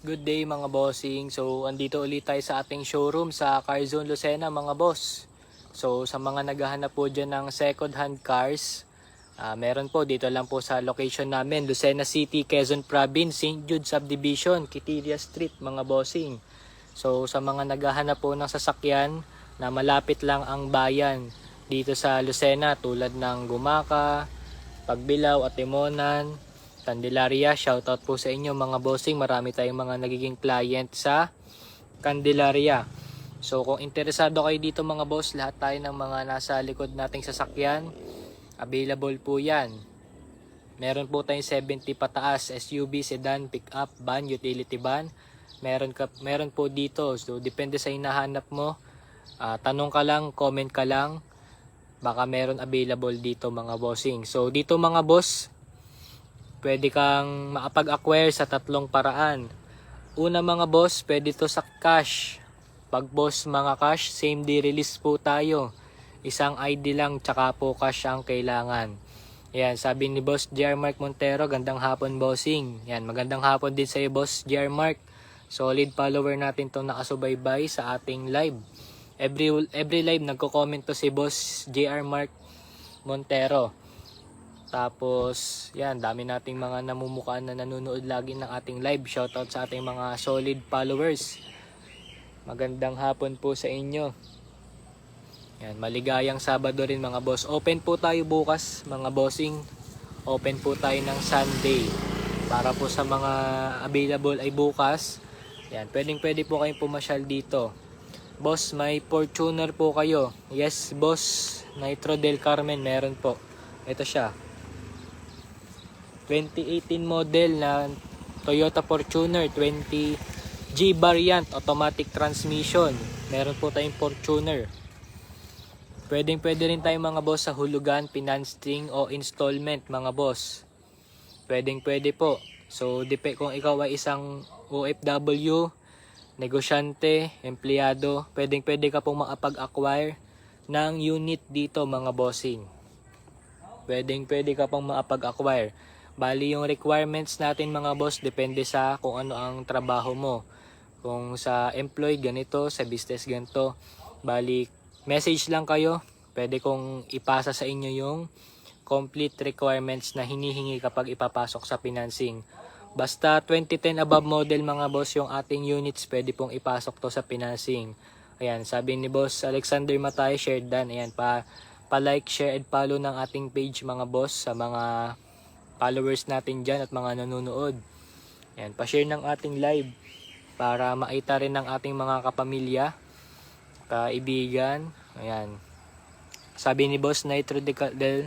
Good day mga bossing. So, andito ulit tayo sa ating showroom sa Carzone Lucena mga boss. So, sa mga naghahanap po dyan ng second hand cars, meron po dito lang po sa location namin, Lucena City, Quezon Province, St. Jude Subdivision, Quiteria Street mga bossing. So, sa mga naghahanap po ng sasakyan na malapit lang ang bayan dito sa Lucena tulad ng Gumaca, Pagbilao at Timonan, Candelaria, shoutout po sa inyo mga bossing. Marami tayong mga nagiging client sa Candelaria. So kung interesado kayo dito mga boss, lahat tayo ng mga nasa likod nating sasakyan, available po yan. Meron po tayong 70 pataas, SUV, sedan, pickup, van, utility van. Meron po dito. So depende sa hinahanap mo. Tanong ka lang, comment ka lang. Baka meron available dito mga bossing. So dito mga boss, pwede kang makapag-acquire sa tatlong paraan. Una mga boss, pwede to sa cash. Pag boss mga cash, same day release po tayo. Isang ID lang tsaka po cash ang kailangan. Yan, sabi ni Boss JR Mark Montero, gandang hapon bossing. Yan, magandang hapon din sa iyo Boss JR Mark. Solid follower natin tong nakasubaybay sa ating live. Every live nagko-comment to si Boss JR Mark Montero. Tapos, yan, dami nating mga namumukaan na nanonood lagi ng ating live. Shoutout sa ating mga solid followers. Magandang hapon po sa inyo. Yan, maligayang Sabado rin mga boss. Open po tayo bukas mga bossing. Open po tayo ng Sunday. Para po sa mga available ay bukas. Yan, pwede po kayong pumasyal dito. Boss, may Fortuner po kayo. Yes, boss. Nitro Del Carmen, meron po. Ito siya. 2018 model na Toyota Fortuner 20G variant automatic transmission. Meron po tayong Fortuner. Pwede rin tayo mga boss sa hulugan, financing o installment mga boss. Pwede po. So kung ikaw ay isang OFW, negosyante, empleyado, pwede ka pong makapag-acquire ng unit dito mga bossing. Pwede ka pong makapag-acquire. Bali yung requirements natin mga boss depende sa kung ano ang trabaho mo. Kung sa employed ganito, sa business ganito. Bali message lang kayo. Pwede kong ipasa sa inyo yung complete requirements na hinihingi kapag ipapasok sa financing. Basta 2010 above model mga boss yung ating units, pwede pong ipasok to sa financing. Ayan, sabi ni Boss Alexander Matay, share done. Ayan, pa-like, share and follow ng ating page mga boss sa mga followers natin dyan at mga nanonood. Ayan, pa-share ng ating live para makita rin ng ating mga kapamilya, kaibigan. Ayan. Sabi ni Boss Nitro del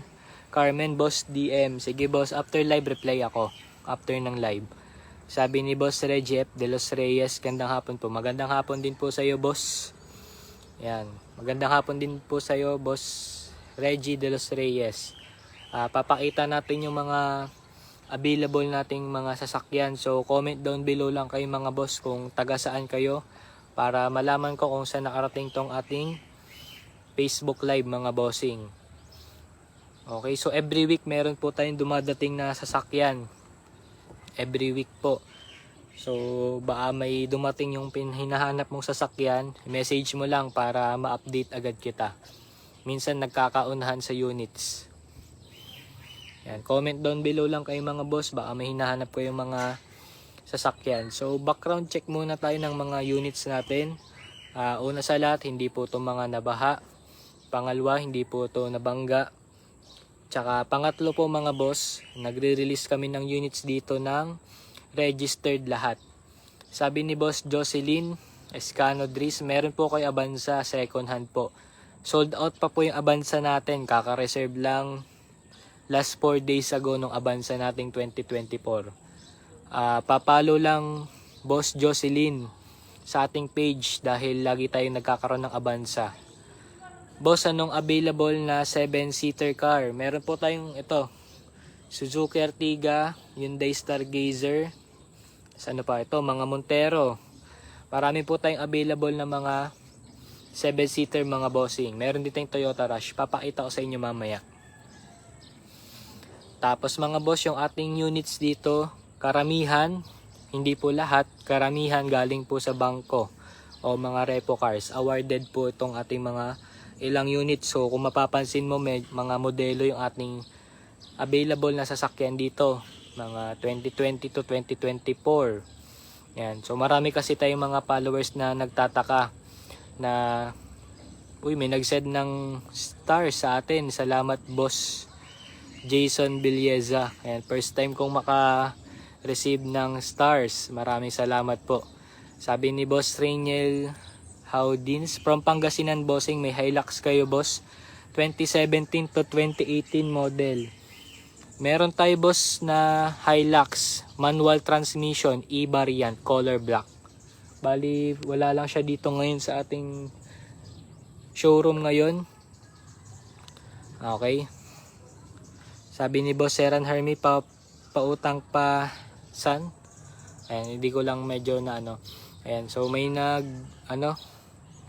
Carmen, Boss DM. Sige boss, after live reply ako. After ng live. Sabi ni Boss Reggie F. de los Reyes, gandang hapon po. Magandang hapon din po sa iyo, boss. Ayan. Magandang hapon din po sa iyo, Boss Reggie de los Reyes. Papakita natin yung mga available nating mga sasakyan. So comment down below lang kayo mga boss kung taga saan kayo para malaman ko kung saan nakarating tong ating Facebook live mga bossing. Okay, so every week meron po tayong dumadating na sasakyan. Every week po. So baka may dumating yung hinahanap mong sasakyan, message mo lang para ma-update agad kita. Minsan nagkakaunahan sa units. Yan, comment down below lang kayo mga boss, baka may hinahanap ko yung mga sasakyan. So background check muna tayo ng mga units natin. Una sa lahat, hindi po ito mga nabaha. Pangalawa, hindi po ito nabangga. Tsaka pangatlo po mga boss, nagre-release kami ng units dito ng registered lahat. Sabi ni Boss Jocelyn Escano Dries, meron po kay Avanza second hand po. Sold out pa po yung Avanza natin, kaka-reserve lang last 4 days ago nung Avanza nating 2024. Papalo lang Boss Jocelyn sa ating page dahil lagi tayong nagkakaroon ng Avanza. Boss, anong available na 7-seater car? Meron po tayong ito. Suzuki Ertiga, Hyundai Stargazer. Ano pa ito? Mga Montero. Marami po tayong available na mga 7-seater mga bossing. Meron din tayong Toyota Rush. Papakita ko sa inyo mamaya. Tapos mga boss, yung ating units dito, karamihan hindi po lahat, karamihan galing po sa bangko o mga repo cars. Awarded po itong ating mga ilang units. So kung mapapansin mo, may mga modelo yung ating available na sasakyan dito, mga 2020 to 2024. Yan. So marami kasi tayong mga followers na nagtataka na may nag-send ng stars sa atin. Salamat boss Jason Villeza. Ayan, first time kong maka-receive ng stars. Maraming salamat po. Sabi ni Boss Rainiel Howdins, from Pangasinan bossing, may Hilux kayo boss. 2017 to 2018 model. Meron tayo boss na Hilux, manual transmission, E-variant, color black. Bali, wala lang siya dito ngayon sa ating showroom ngayon. Okay. Sabi ni Boss Seran Hermie, pautang pa san? Ayan, hindi ko lang medyo na ano. Ayan, so may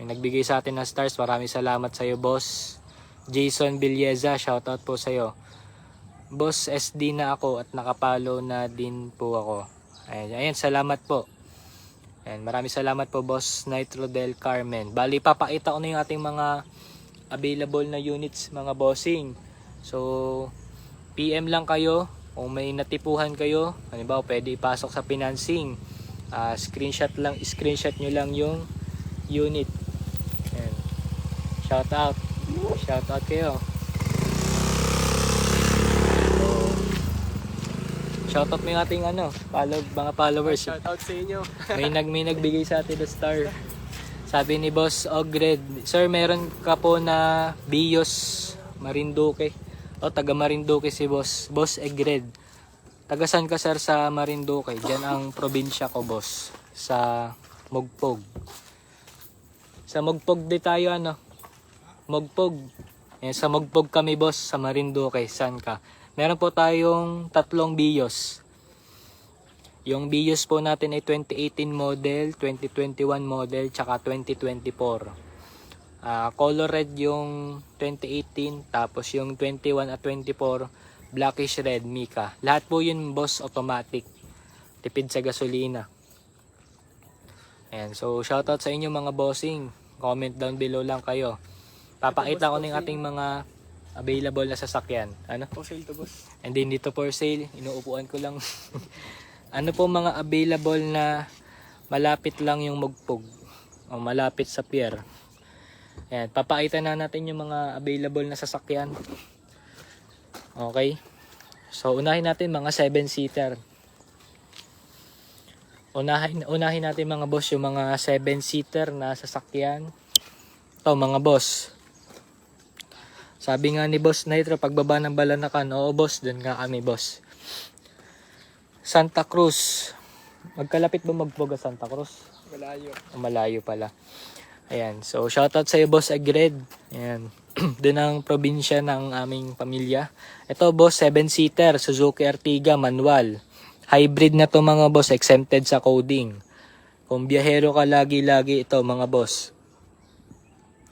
nagbigay sa atin ng stars. Maraming salamat sa iyo, Boss Jason Villeza. Shoutout po sa iyo. Boss SD na ako at nakapalo na din po ako. Ayan, salamat po. Ayan, maraming salamat po, Boss Nitro Del Carmen. Bali, papakita ko na yung ating mga available na units, mga bossing. So, PM lang kayo kung may natipuhan kayo. Halimbawa, pwede ipasok sa financing. Screenshot nyo lang yung unit. Ayan. Shout out kayo. So, shout out mo yung ating mga followers. Shout out sa inyo. may nagbigay sa atin ng star. Sabi ni Boss Ogred, sir, meron ka po na Bios Marinduque. Taga Marinduque si Boss Egred. Taga saan ka sir sa Marinduque? Diyan ang probinsya ko, boss. Sa Mogpog. Sa Mogpog di tayo Mogpog. Sa Mogpog kami, boss, sa Marinduque. Saan ka? Meron po tayong 3 Bios. Yung Bios po natin ay 2018 model, 2021 model, tsaka 2024. Color red yung 2018, tapos yung 21 at 24 blackish red Mica. Lahat po yun, boss, automatic. Tipid sa gasolina. Ayan, so shoutout sa inyo mga bossing. Comment down below lang kayo. Papakita ko na yung ating mga available na sasakyan. For sale to, boss. And then dito for sale, inuupuan ko lang. Ano po mga available na malapit lang yung Mogpog o malapit sa pier. Ayan, papakita na natin yung mga available na sasakyan. Okay. So unahin natin mga 7-seater. Unahin natin mga boss yung mga 7-seater na sasakyan. Ito mga boss. Sabi nga ni Boss Nitro, pagbaba ng Balanacan, oo boss, dun nga kami boss. Santa Cruz. Magkalapit ba Mogpog sa Santa Cruz? Malayo. Malayo pala. Ayan, so shoutout sa iyo, Boss Agred. Ayan, doon ang probinsya ng aming pamilya. Ito, boss, 7-seater, Suzuki Ertiga, manual. Hybrid na to mga boss, exempted sa coding. Kung biyahero ka lagi-lagi, ito mga boss.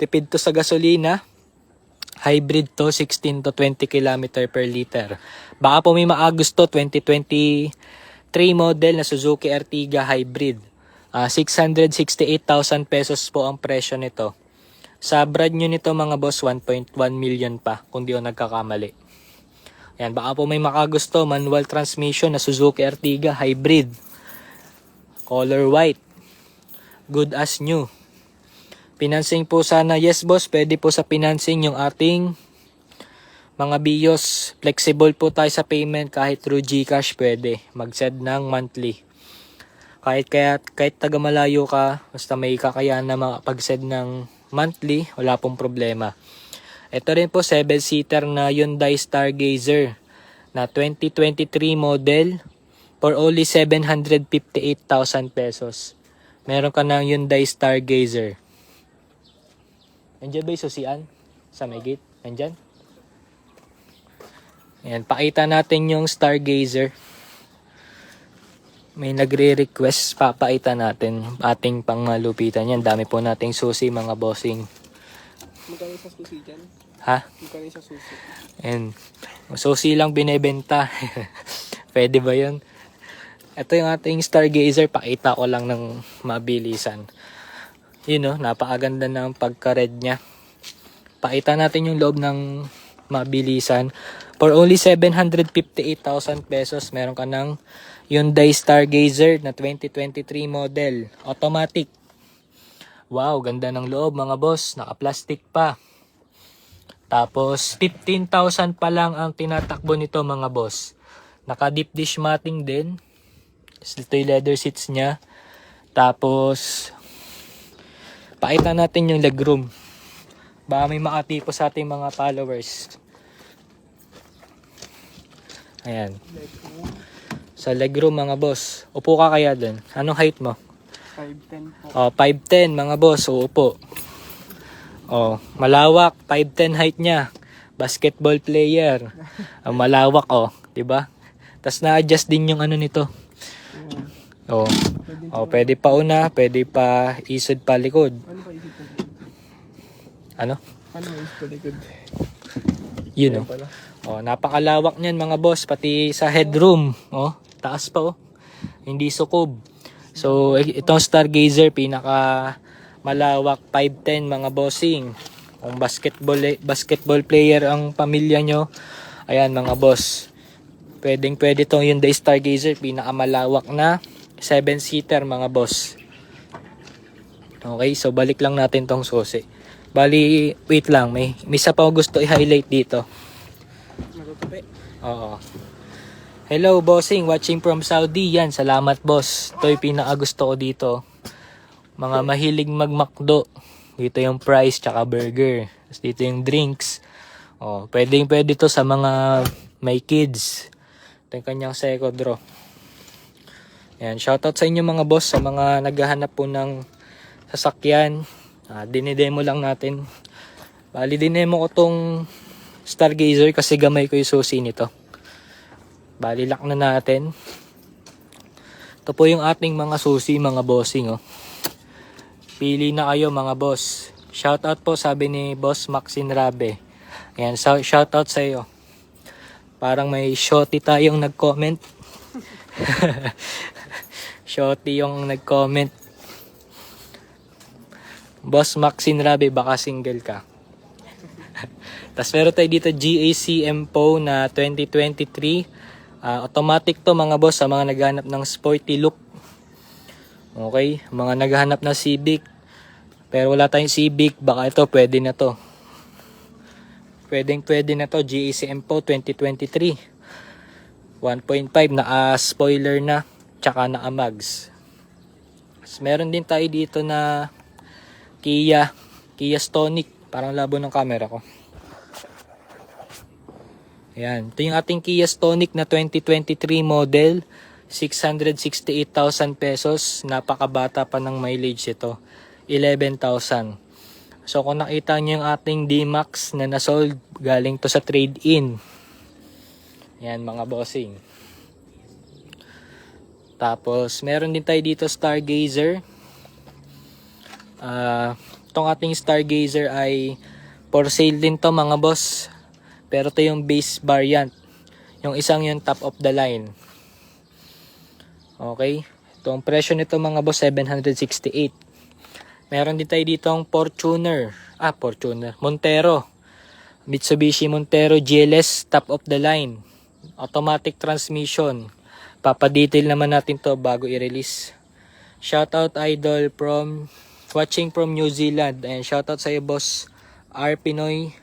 Tipid to sa gasolina. Hybrid to, 16 to 20 km per liter. Baka po may maagusto, 2023 model na Suzuki Ertiga Hybrid. 668,000 pesos po ang presyo nito. Sa brand new nito mga boss, 1.1 million pa kung di ako nagkakamali. Ayan, baka po may makagusto, manual transmission na Suzuki Ertiga Hybrid. Color white. Good as new. Financing po sana, yes boss, pwede po sa financing yung ating mga BIOS. Flexible po tayo sa payment kahit through GCash pwede. Mag-send ng monthly. Kahit taga malayo ka, basta may kakayahan na makapag-send ng monthly, wala pong problema. Ito rin po 7-seater na Hyundai Stargazer na 2023 model for only 758,000 pesos. Meron ka ng Hyundai Stargazer. Nandiyan ba yung susian? Sa may gate? Nandiyan? Ayan, pakita natin yung Stargazer. May nagre-request, papakita natin ating pangmalupitan yan. Dami po nating susi mga bossing. Magkano sa susi dyan? Ha? Magkano sa susi? And susi lang binebenta. Pwede ba yun? Ito yung ating Stargazer. Pakita ko lang ng mabilisan. Yun no, napakaganda ng pagka-red niya. Pakita natin yung loob ng mabilisan. For only 758,000 pesos, meron ka ng Hyundai Stargazer na 2023 model. Automatic. Wow, ganda ng loob mga boss. Naka-plastic pa. Tapos, 15,000 pa lang ang tinatakbo nito mga boss. Naka-deep dish matting din. Ito yung leather seats niya. Tapos, pakita natin yung legroom. Baka may makatipo sa ating mga followers. Ayan. Sa legroom mga boss. Upo ka kaya dun? Anong height mo? 5'10 po. Oh, 5'10 mga boss. Uupo. Oh, malawak. 5'10 height niya. Basketball player. Malawak oh. Diba? Tapos na-adjust din yung ano nito. Oh. Oh, pwede pa una. Pwede pa isod pa likod. Ano pa isip ko? Ano? Ano isip ko likod? Yun oh. Pala. Oh, napakalawak niyan mga boss, pati sa headroom, oh, taas pa oh. Hindi sukob. So, itong Stargazer pinaka malawak 5'10 mga bossing. Kung basketball player ang pamilya nyo, ayan mga boss. Pwede tong Hyundai Stargazer, pinaka malawak na 7-seater mga boss. Okay, so balik lang natin tong susi. Bali, wait lang, may isa pa ako gusto i-highlight dito. Matutupi. Oo. Hello bossing, watching from Saudi. Yan, salamat boss. Ito yung pinaka-gusto ko dito. Mga mahilig magmakdo. Dito yung fries tsaka burger. Tapos dito yung drinks. Oh, pwede to sa mga may kids. Ito yung kanyang second row. Yan, shoutout sa inyo mga boss, sa mga naghahanap po ng sasakyan. Dinidemo lang natin. Bali, dinemo ko tong Stargazer kasi gamay ko yung susi nito. Bali, lock na natin. Ito po yung ating mga susi, mga bossing. Oh. Pili na kayo mga boss. Shoutout po, sabi ni Boss Maxine Rabe. Ayan, shoutout sa iyo. Parang may shorty tayong nag-comment. Shorty yung nag-comment. Boss Maxine Rabe, baka single ka. Tapos meron tayo dito GAC MPO na 2023. Automatic to mga boss sa mga naghahanap ng sporty look. Okay, mga naghahanap ng Civic. Pero wala tayong Civic, baka ito pwede na to. Pwede na to, GAC MPO 2023. 1.5 na spoiler na, tsaka na mags. Meron din tayo dito na Kia Stonic. Parang labo ng camera ko. Ayan. Ito yung ating Kia Stonic na 2023 model. 668,000 pesos. Napakabata pa ng mileage ito. 11,000. So kung nakita nyo yung ating D-Max na nasold, galing to sa trade-in. Ayan mga bossing. Tapos meron din tayo dito Stargazer. Itong ating Stargazer ay for sale din to mga boss. Pero to yung base variant. Yung isang yung top of the line. Okay. Itong presyo nito mga boss 768. Meron din tayo ditong Fortuner. Montero. Mitsubishi Montero GLS top of the line. Automatic transmission. Papadetail naman natin to bago i-release. Shoutout idol from watching from New Zealand. And shoutout sa iyo boss R. Pinoy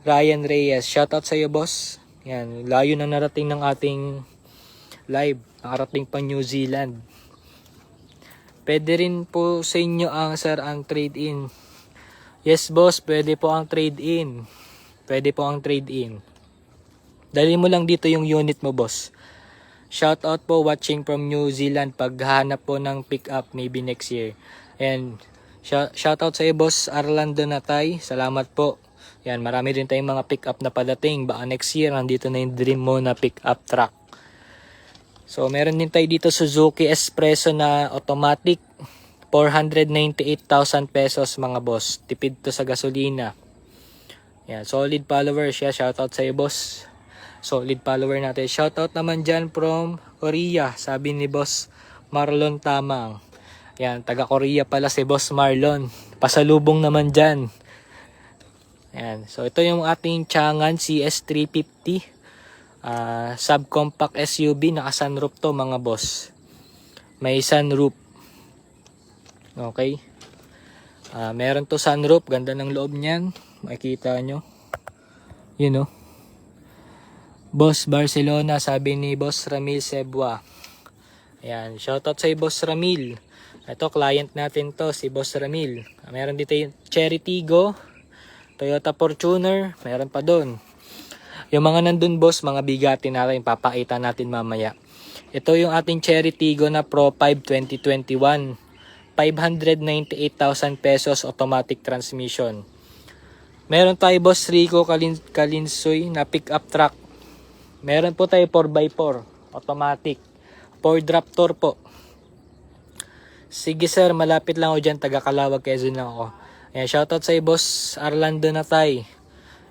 Ryan Reyes. Shoutout sa iyo boss. Yan, layo na narating ng ating live. Nakarating pa New Zealand. Pwede rin po sa inyo ang trade-in. Yes boss, pwede po ang trade-in. Pwede po ang trade-in. Dali mo lang dito yung unit mo boss. Shoutout po watching from New Zealand. Paghahanap po ng pick-up maybe next year. And shoutout sa iyo boss Arlando Natay. Salamat po. Yan, marami din tayong mga pick-up na padating. Baka next year nandito na yung dream mo na pick-up truck. So meron din tayo dito Suzuki Espresso na automatic. 498,000 pesos mga boss. Tipid to sa gasolina. Yan, solid followers siya. Shoutout sa iyo boss. solid follower natin. Shoutout naman dyan from Korea, sabi ni Boss Marlon Tamang. Yan, taga Korea pala si Boss Marlon. Pasalubong naman dyan. Yan. So ito yung ating Changan CS350. Subcompact SUV, naka sunroof to mga boss. May sunroof. Okay. Meron to sunroof, ganda ng loob niyan. Makikita nyo. You know. Boss Barcelona, sabi ni Boss Ramil Sebua. Ayan, shoutout sa Boss Ramil. Ito, client natin to, si Boss Ramil. Meron dito yung Cherry Tiggo, Toyota Fortuner, meron pa doon. Yung mga nandun boss, mga bigatin natin, papakita natin mamaya. Ito yung ating Cherry Tiggo na Pro 5 2021. 598,000 pesos automatic transmission. Meron tayo Boss Rico Kalinsoy na pick up truck. Meron po tayo 4x4 automatic. Ford Raptor po. Sige sir, malapit lang ako dyan, taga Calawag, Quezon lang ako. Ayan, shoutout sa Boss Arlando Natay.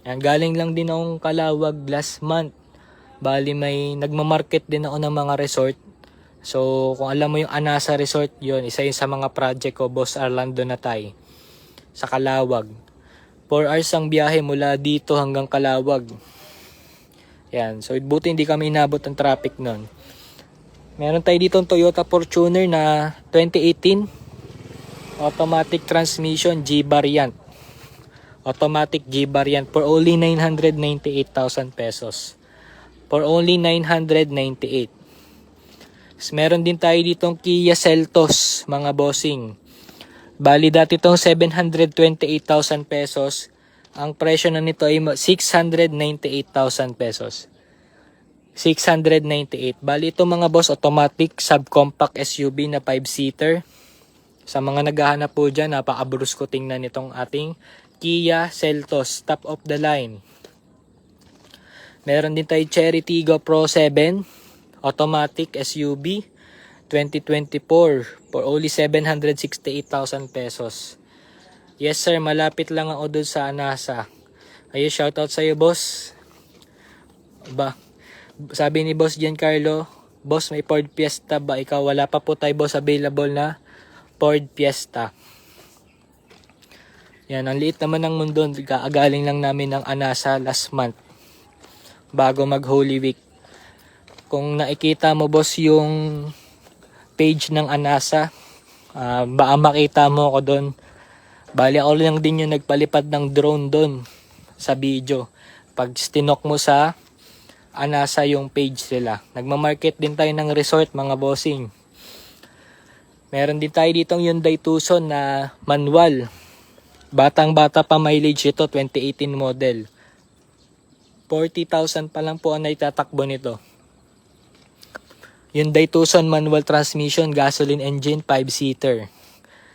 Ayan, galing lang din akong Calawag last month. Bali may nagmamarket din ako ng mga resort. So kung alam mo yung Anasa Resort, yun, isa yun sa mga project ko, Boss Arlando Natay. Sa Calawag. 4 hours ang biyahe mula dito hanggang Calawag. Yan, so buti hindi kami inabot ng traffic nun. Meron tayo dito ng Toyota Fortuner na 2018 automatic transmission G variant. Automatic G variant for only 998,000 pesos. For only 998. Meron din tayo ditong Kia Seltos, mga bossing. Bali dati itong 728,000 pesos. Ang presyo na nito ay 698,000 pesos. 698. Bali ito mga boss, automatic subcompact SUV na 5-seater. Sa mga naghahanap po dyan, napaka-brusco tingnan itong ating Kia Seltos, top of the line. Meron din tayo Cherry Tiggo Pro 7, automatic SUV, 2024 for only 768,000 pesos. Yes sir, malapit lang ako doon sa Anasa. Ayun, shoutout sa iyo boss. Sabi ni Boss Giancarlo, boss may Ford Fiesta ba? Ikaw, wala pa po tayo boss available na Ford Fiesta. Yan, ang liit naman ng mundo. Kaagaling lang namin ng Anasa last month. Bago mag Holy Week. Kung nakikita mo boss yung page ng Anasa, baka makita mo ako doon. Bali ako lang din yung nagpalipad ng drone doon sa video. Pag stinok mo sa Anasa yung page nila. Nagmamarket din tayo ng resort mga bossing. Meron din tayo ditong Hyundai Tucson na manual. Batang bata pa mileage ito, 2018 model. 40,000 pa lang po ang naitatakbo nito. Hyundai Tucson manual transmission, gasoline engine, 5-seater.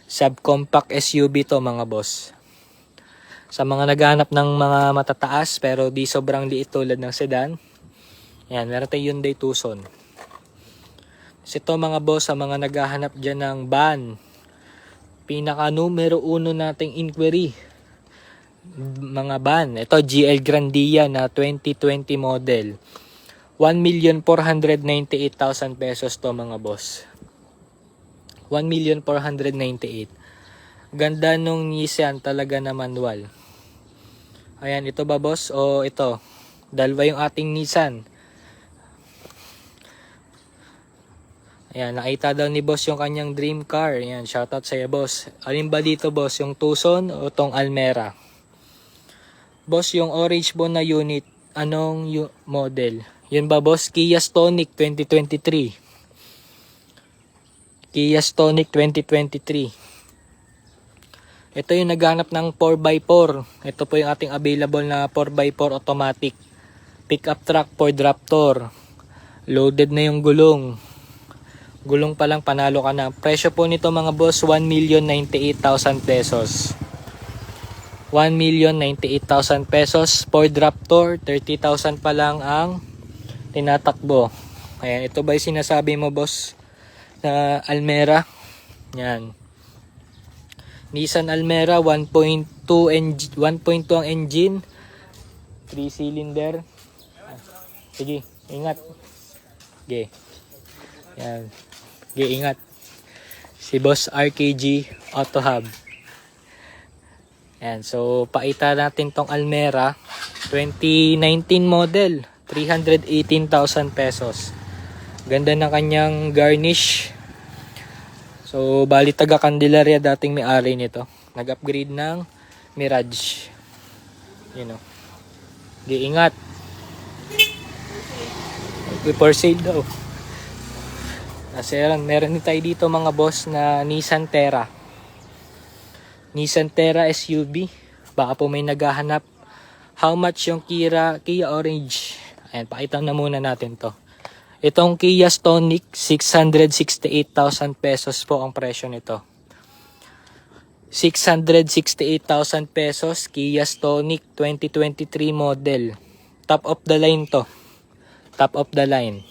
Subcompact SUV to mga boss. Sa mga naghahanap ng mga matataas pero di sobrang liit tulad ng sedan. Yan, meron tayong Hyundai Tucson. Ito mga boss, sa mga naghahanap dyan ng van. Pinaka numero 1 nating inquiry. Mga van. Ito GL Grandia na 2020 model. 1,498,000 pesos to mga boss. 1,498,000. Ganda nung Nissan talaga na manual. Ayan, ito ba boss? O ito. Dalawa yung ating Nissan. Ayan, nakita daw ni boss yung kanyang dream car. Ayan, shoutout sa iyo boss. Alin ba dito boss? Yung Tucson o tong Almera? Boss, yung orange bone na unit, anong model? Yun ba boss? Kia Stonic 2023. Kia Stonic 2023. Ito yung naghanap ng 4x4. Ito po yung ating available na 4x4 automatic. Pickup truck Ford Raptor. Loaded na yung gulong. Gulong pa lang, panalo ka na. Presyo po nito mga boss, 1,098,000 pesos. 1,098,000 pesos. Ford Raptor, 30,000 pa lang ang tinatakbo. Ayan, ito ba yung sinasabi mo boss na Almera? Yan. Nissan Almera 1.2 ang engine, 3 cylinder. Sige, ingat. Sige. Yan. Sige, ingat. Si Boss RKG Auto Hub. Yan, so paita natin tong Almera 2019 model, 318,000 pesos. Ganda ng kanyang garnish. So bali taga Candelaria dating may-ari nito. Nag-upgrade ng Mirage. You know. Di ingat. For sale daw. Kasi meron din tayo dito mga boss na Nissan Terra. Nissan Terra SUV. Baka po may naghahanap. How much yung Kia Orange? Ayan, pakita na muna natin to. Itong Kia Stonic, 668,000 pesos po ang presyo nito. 668,000 pesos, Kia Stonic 2023 model. Top of the line to. Top of the line.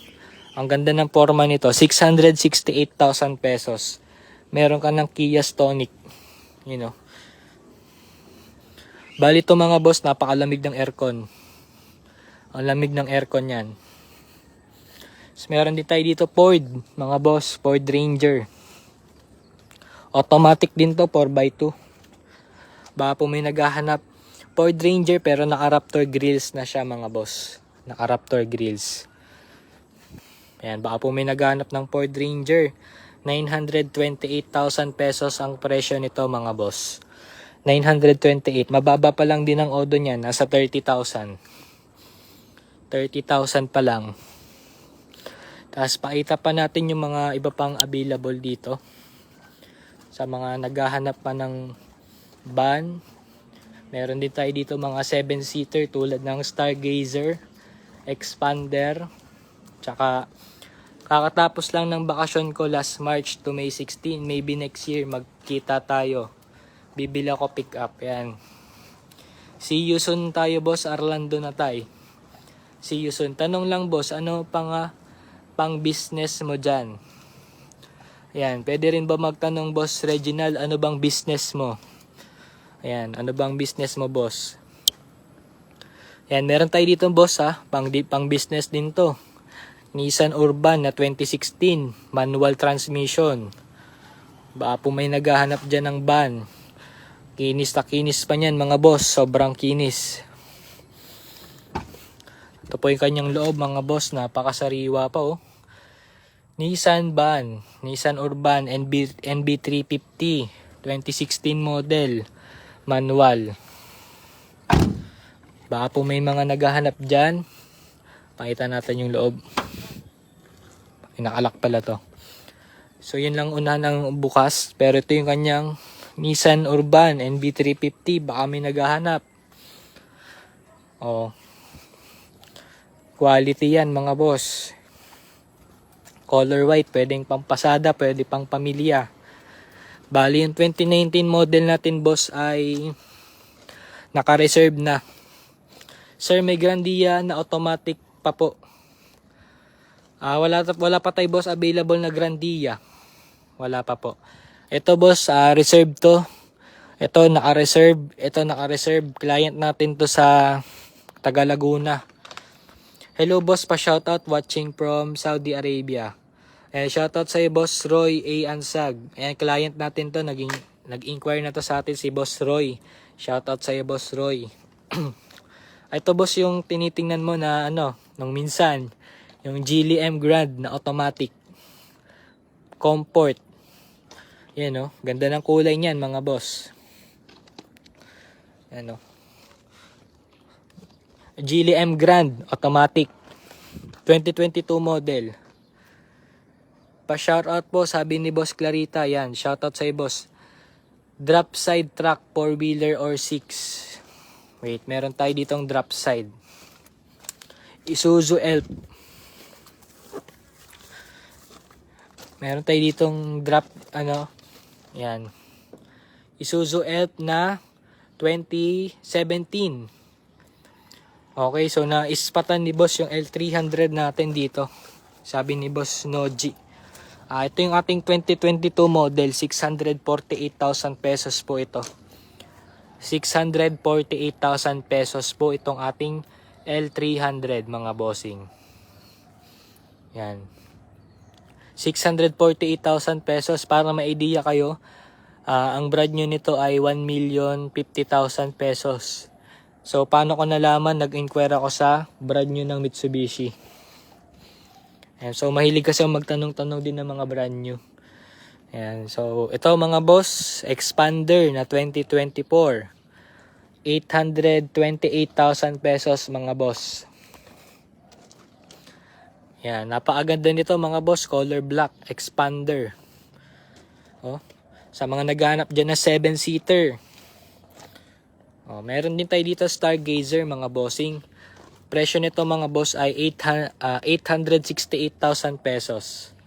Ang ganda ng forma nito, 668,000 pesos. Meron ka ng Kia Stonic. You know. Bali to mga boss, napakalamig ng aircon. Ang lamig ng aircon yan. So, meron din tayo dito Ford, mga boss, Ford Ranger. Automatic din to, 4x2. Baka po may naghahanap. Ford Ranger pero naka-Raptor grills na siya mga boss. Naka-Raptor grills. Ayan, baka po may naghahanap ng Ford Ranger. 928,000 pesos ang presyo nito mga boss. 928. Mababa pa lang din ang odo niyan. Nasa 30,000. 30,000 pa lang. Tapos pakita pa natin yung mga iba pang available dito. Sa mga naghahanap pa ng van. Meron din tayo dito mga 7-seater tulad ng Stargazer, Expander. Tsaka kakatapos lang ng bakasyon ko last March to May 16. Maybe next year magkita tayo. Bibili ako pick up. Yan. See you soon tayo boss. Orlando na tayo. See you soon. Tanong lang boss, ano pang business mo dyan? Ayan, pwede rin ba magtanong boss Reginald, ano bang business mo? Ayan, ano bang business mo boss? Ayan, meron tayo dito boss pang business din to. Nissan Urban na 2016, manual transmission. Baka po may naghahanap dyan ng van. Kinis na kinis pa niyan mga boss, sobrang kinis. Ito po yung kanyang loob mga boss, napakasariwa pa oh. Nissan van, Nissan Urban NB350, 2016 model, manual. Baka po may mga naghahanap dyan. Pakita natin yung loob. Inakalak pala to. So yun lang una ng bukas. Pero ito yung kanyang Nissan Urban NB350. Baka may naghahanap. Oh. Quality yan mga boss. Color white. Pwedeng pampasada. Pwede pang pamilya. Bali yung 2019 model natin boss ay naka-reserve na. Sir, may Grandia na automatic pa po. Wala pa tayo boss available na Grandia. Wala pa po. Ito boss, reserve to. Ito naka-reserve. Ito naka-reserve. Client natin to sa Taga Laguna. Hello boss, pa-shoutout watching from Saudi Arabia. Shoutout sa boss Roy A. Ansag. Client natin to, nag-inquire na to sa atin si boss Roy. Shoutout sa boss Roy. Ito boss yung tinitingnan mo na nung minsan, yung Geely M Grand na automatic. Comfort. Yan ganda ng kulay niyan mga boss. Geely M Grand automatic 2022 model. Pa-shoutout po sabi ni Boss Clarita. Yan, shoutout sa boss. Drop side truck 4-wheeler or 6. Wait, meron tayo ditong drop side. Isuzu Elf. Meron tayo ditong drop yan. Isuzu Elf na 2017. Okay, so na-ispatan ni boss yung L300 natin dito. Sabi ni boss Noji. Ito yung ating 2022 model. 648,000 pesos po ito. 648,000 pesos po itong ating L300 mga bossing. Yan. 648,000 pesos. Para may idea kayo, ang brand new nito ay 1,050,000 pesos. So, paano ko nalaman? Nag-inquire ako sa brand new ng Mitsubishi. Ayan, so, mahilig kasi ako magtanong-tanong din ng mga brand new. Ayan, so, ito mga boss, Expander na 2024. 828,000 pesos mga boss. Ayan, napakaganda nito mga boss, color black, Expander. Oh, sa mga naghahanap dyan na 7-seater. Oh, meron din tayo dito Stargazer mga bossing. Presyo nito mga boss ay 868,000 pesos.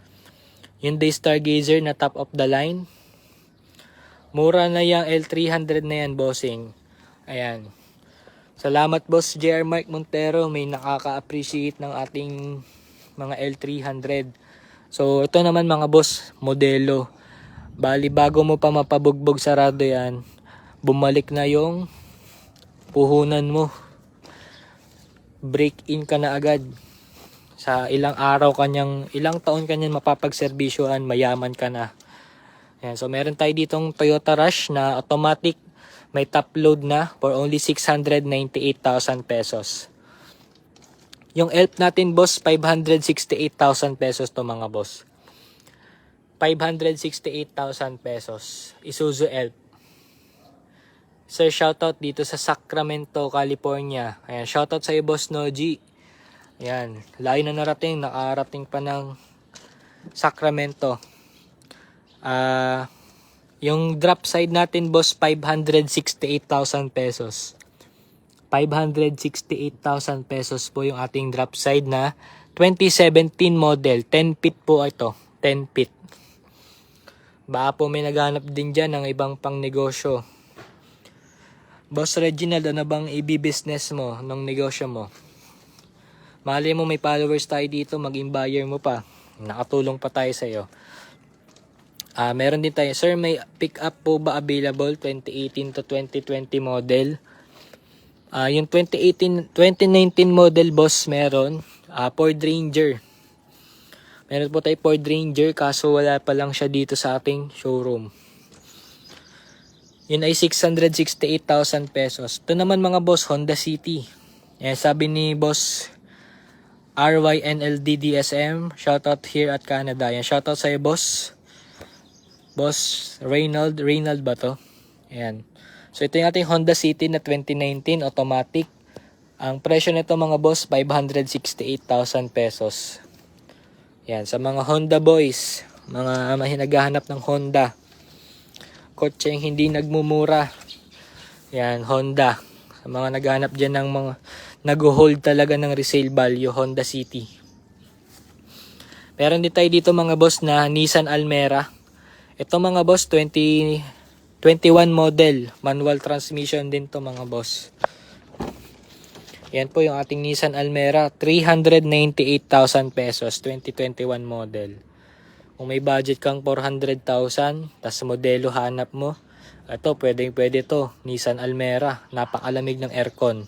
Hyundai Stargazer na top of the line. Mura na yung L300 na yan bossing. Ayan. Salamat boss JR Mark Montero. May nakaka-appreciate ng ating mga L300. So ito naman mga boss, modelo. Bali bago mo pa mapabugbog sarado yan, bumalik na yung puhunan mo. Break in ka na agad. Sa ilang taon kanyang mapapagserbisyuhan, mayaman ka na. Ayan, so meron tayo ditong Toyota Rush na automatic, may top load na for only 698,000 pesos. Yung ELP natin boss, 568,000 pesos to mga boss. 568,000 pesos. Isuzu ELP. Sir, shoutout dito sa Sacramento, California. Ayan, shoutout sa iyo, Boss Noji. Ayan, layo na narating, nakarating pa ng Sacramento. Yung drop side natin, boss, 568,000 pesos. 568,000 pesos po yung ating drop side na 2017 model. 10 feet po ito. 10 feet. Baka po may naghanap din dyan ng ibang pang negosyo. Boss Reginald, ano bang i-business mo ng negosyo mo? Mali mo may followers tayo dito, maging buyer mo pa. Nakatulong pa tayo sa iyo. Meron din tayo, sir, may pick up po ba available 2018 to 2020 model? Yung 2019 model boss meron, Ford Ranger. Meron po tayo Ford Ranger kaso wala pa lang siya dito sa ating showroom. Yun ay 668,000 pesos. Ito naman mga boss, Honda City. Sabi ni boss RYNLDDSM, shoutout here at Canada. Shoutout sa'yo boss. Boss Reynald ba to? Ayan. So ito yung ating Honda City na 2019 automatic. Ang presyo nito mga boss, 568,000 pesos. Yan, sa mga Honda boys, mga mahinaghahanap ng Honda. Kotseng hindi nagmumura. Yan, Honda. Sa mga naghahanap dyan ng mga nag-hold talaga ng resale value, Honda City. Meron din tayo dito mga boss na Nissan Almera. Ito mga boss, 2021 model. Manual transmission din to mga boss. Yan po yung ating Nissan Almera. 398,000 pesos. 2021 model. Kung may budget kang 400,000, tas modelo hanap mo, ito, pwede to. Nissan Almera. Napakalamig ng aircon.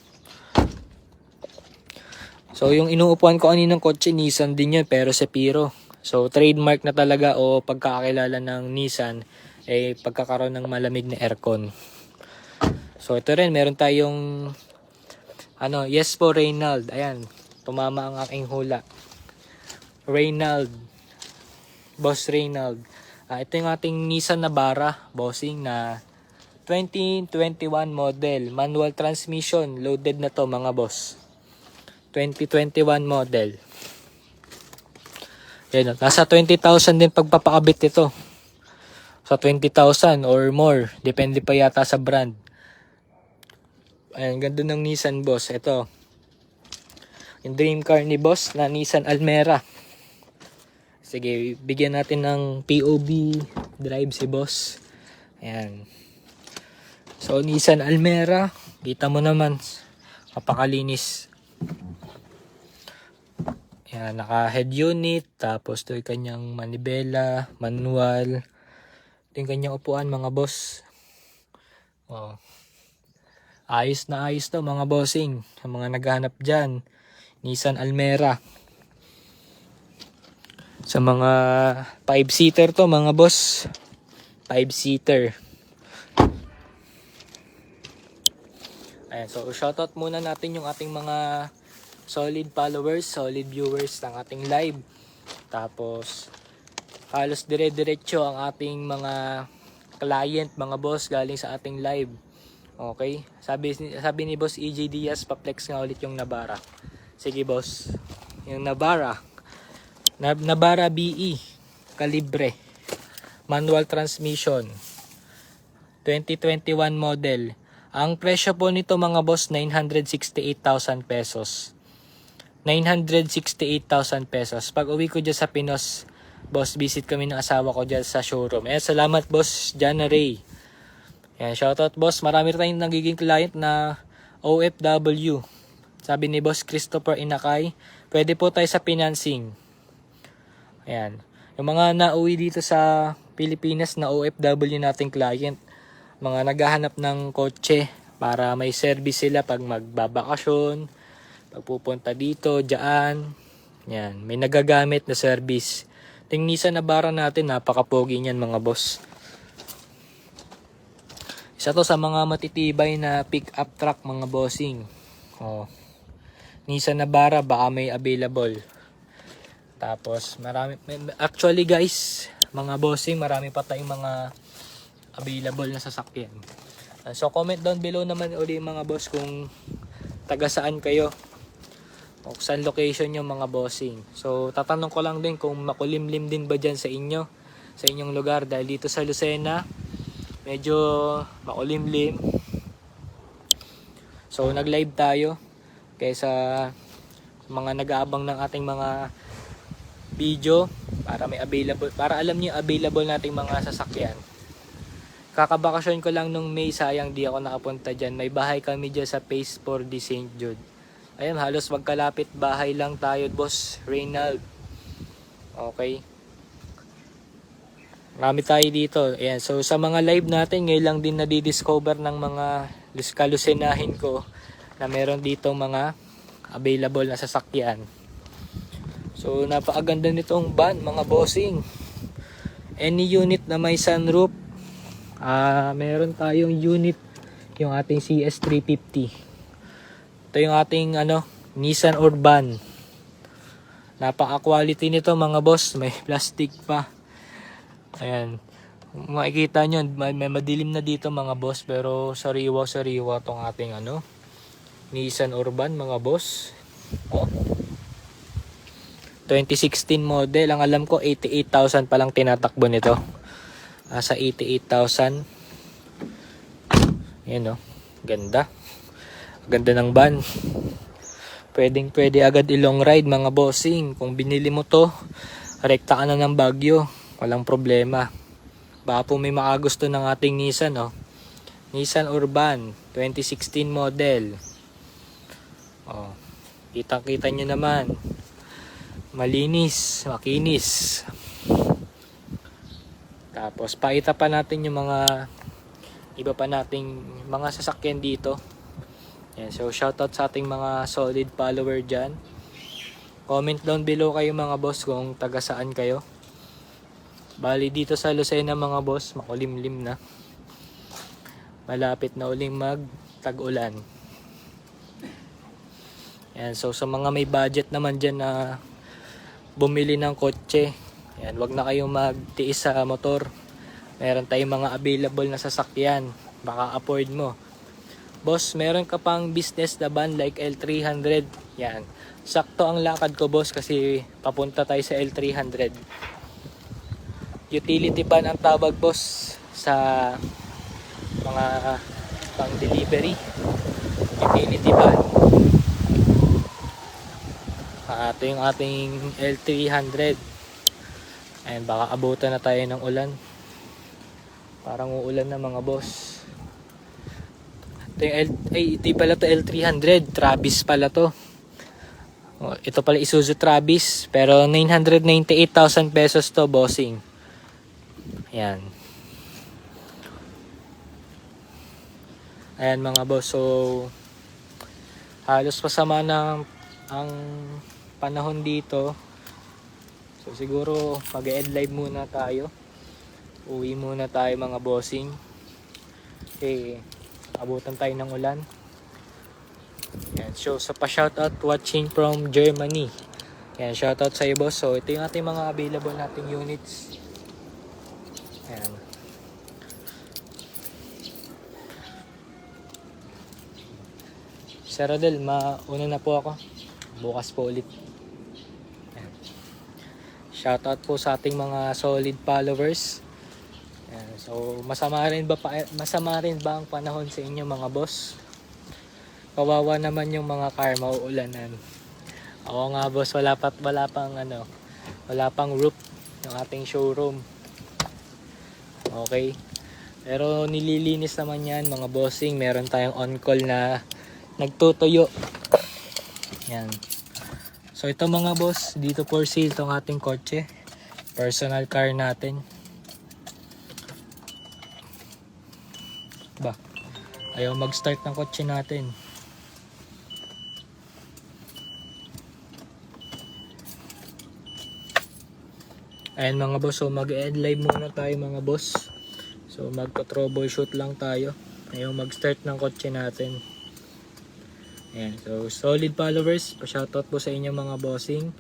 So, yung inuupuan ko kaninang kotse, Nissan din yun, pero Zepiro. So, trademark na talaga o pagkakakilala ng Nissan ay pagkakaroon ng malamig na aircon. So, ito rin, meron tayong yes po, Reynald. Ayan, tumama ang aking hula. Reynald. Boss Reynald. Ito yung ating Nissan Navara, bossing na 2021 model. Manual transmission. Loaded na to mga boss. 2021 model. Yan, nasa 20,000 din pagpapakabit ito. Sa 20,000 or more. Depende pa yata sa brand. Ayan, ganda ng Nissan boss. Ito. Yung dream car ni boss na Nissan Almera. Sige, bigyan natin ng POV drive si boss. Ayan. So, Nissan Almera. Kita mo naman. Mapakalinis. Ayan, naka-head unit. Tapos, ito yung kanyang manibela, manual. Ito yung kanyang upuan, mga boss. Oh. Ayos na ayos to, mga bossing. Sa mga naghahanap dyan. Nissan Almera. Sa mga 5-seater to mga boss. 5-seater. Ayan, so shoutout muna natin yung ating mga solid followers, solid viewers ng ating live. Tapos halos dire-diretso ang ating mga client, mga boss galing sa ating live. Okay? Sabi ni Boss EJ Diaz, pa-flex nga ulit yung Navara. Sige boss. Yung Navara. Navara BE Calibre. Manual transmission. 2021 model. Ang presyo po nito mga boss, 968,000 pesos. 968,000 pesos. Pag uwi ko dyan sa Pinos, boss, visit kami ng asawa ko dyan sa showroom. Salamat boss, Jana Ray. Yan, shoutout boss. Marami tayong nagiging client na OFW. Sabi ni boss Christopher Inakay, pwede po tayo sa financing. Ayan. Yung mga nauwi dito sa Pilipinas na OFW nating client, mga naghahanap ng kotse para may service sila pag magbabakasyon, pag pupunta dito, dyan. Yan, may nagagamit na service. Ting Nissan Navara natin, napaka-pogi niyan mga boss. Isa to sa mga matitibay na pick-up truck mga bossing. Oh. Nissan Navara, baka may available. Tapos actually guys, mga bossing, marami pa tayong mga available na sasakyan. So comment down below naman ulit mga boss kung taga saan kayo o saan location yung mga bossing. So tatanong ko lang din kung makulimlim din ba dyan sa inyo, sa inyong lugar, dahil dito sa Lucena medyo makulimlim. So nag-live tayo kaysa mga nag-aabang ng ating mga video para may available, para alam niyo available nating mga sasakyan. Kakabakasyon ko lang nung May, sayang di ako nakapunta dyan. May bahay kami dyan sa Phase 4D St. Jude. Ayun, halos magkalapit bahay lang tayo, boss Reynald. Okay. Marami tayo dito. Ayan, so sa mga live natin, ngayon lang din nadidiscover ng mga kalusenahin ko na meron dito mga available na sasakyan. So napakaganda nitong van mga bossing. Any unit na may sunroof, meron tayong unit, yung ating CS350. Ito yung ating Nissan Urban. Napaka-quality nito mga boss, may plastic pa. Ayan. Makikita nyo, may madilim na dito mga boss, pero sariwa-sariwa tong ating Nissan Urban mga boss. Oh. 2016 model, ang alam ko 88,000 pa lang tinatakbo nito. Sa 88,000. Ayan ganda. Ganda ng van. Pwede agad i-long ride mga bossing. Kung binili mo to, rekta ka na ng Baguio, walang problema. Baka po may makagusto ng ating Nissan Nissan Urban 2016 model. Kita nyo naman. Malinis, makinis. Tapos pakita pa natin yung mga iba pa nating mga sasakyan dito. Yan, so shoutout sa ating mga solid follower dyan. Comment down below kayo mga boss kung taga saan kayo. Bali dito sa Lucena mga boss, makulimlim na. Malapit na uling mag-tag-ulan. Yan, so sa mga may budget naman dyan na bumili ng kotse, yan, wag na kayong magtiis sa motor. Meron tayong mga available na sasakyan, baka afford mo. Boss, meron ka pang business na van like L300. Yan, sakto ang lakad ko boss kasi papunta tayo sa L300. Utility van ang tawag boss sa mga pang delivery. Utility van. Ito yung ating L300. Ayan, baka abutan na tayo ng ulan. Parang uulan na mga boss. Ito yung ito pala to L300. Travis pala to. Ito pala Isuzu Travis. Pero 998,000 pesos to bossing. Ayan. Ayan mga boss. So halos pasama na ang panahon dito. So siguro mag-end live muna tayo. Uwi muna tayo mga bossing. Okay, abutan tayo ng ulan. Yan. So sa pa-shoutout watching from Germany. Yan, shoutout sa iyo boss. So ito yung ating mga available nating units. Yan. Sir Rodel, mauna na po ako. Bukas po ulit. Yan. Shoutout po sa ating mga solid followers. Yan. So masama rin ba ang panahon sa inyo mga boss? Kawawa naman yung mga car mauulanan. Oo nga boss, wala pang roof ng ating showroom. Okay. Pero nililinis naman yan mga bossing. Meron tayong on-call na nagtutuyo. Yan. So ito mga boss, dito for sale itong ating kotse. Personal car natin. Ba, ayaw mag-start ng kotse natin. Ayan mga boss, so mag-end live muna tayo mga boss. So magpa-troubleshoot lang tayo. Ayaw mag-start ng kotse natin. Ayan, so solid followers, pa-shoutout po sa inyo mga bossing.